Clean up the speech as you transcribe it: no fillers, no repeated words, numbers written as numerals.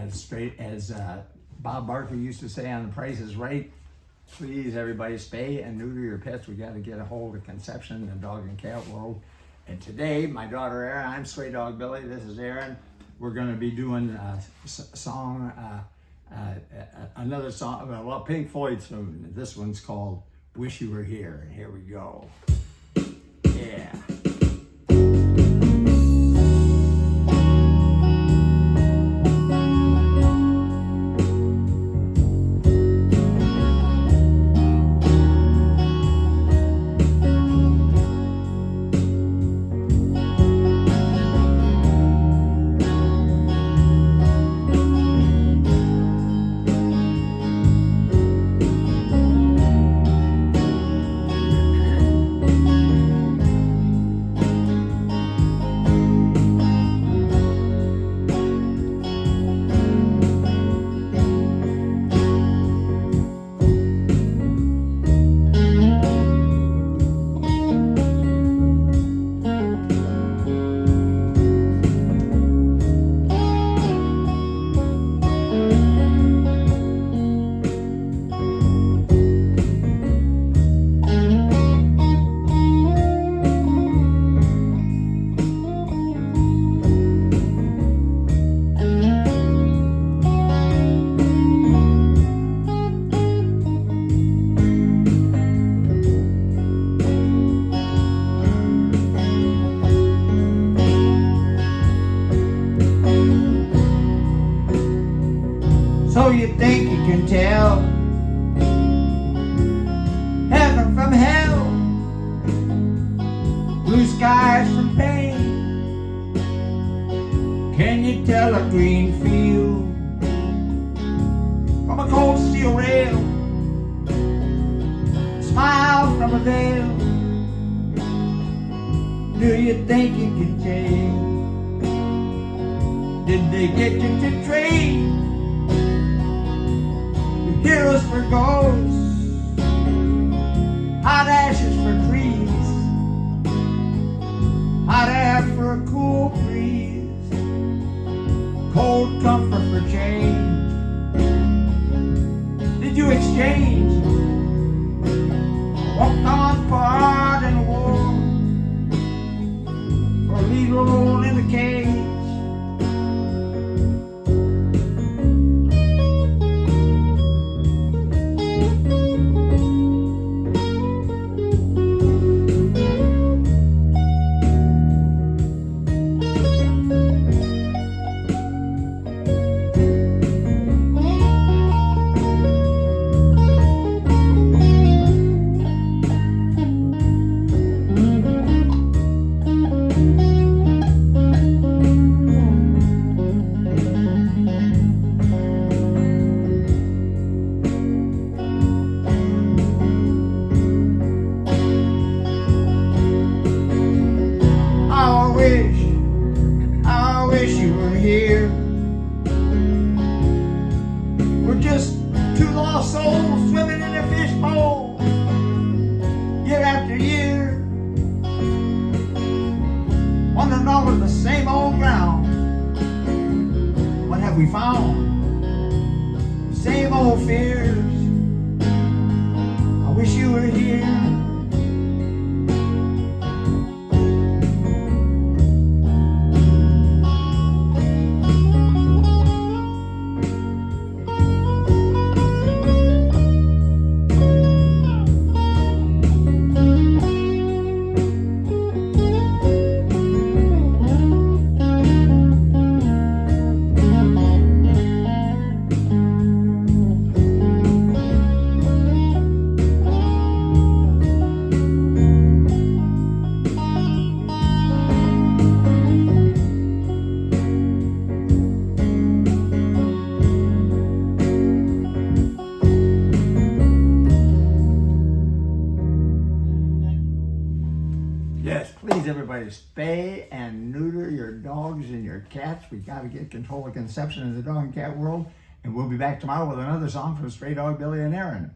as Bob Barker used to say on The Price is Right, please everybody spay and neuter your pets. We got to get a hold of conception in the dog and cat world. And today, my daughter Erin, I'm Straydog Billy, this is Erin. We're going to be doing a song, another song, well, Pink Floyd soon. This one's called Wish You Were Here. And here we go. Yeah. So you think you can tell heaven from hell, blue skies from pain? Can you tell a green field from a cold steel rail, smile from a veil? Do you think you can change? Did they get you to trade heroes for ghosts, hot ashes for trees, hot air for a cool breeze, cold comfort for change? Did you exchange walk on part in a war for a lead role in the cage? I wish you were here. We're just two lost souls swimming in a fishbowl, year after year, wandering over the same old ground. What have we found? Same old fears. I wish you were here. Yes, please everybody spay and neuter your dogs and your cats. We got to get control of conception in the dog and cat world. And we'll be back tomorrow with another song from Straydog Billy and Erin.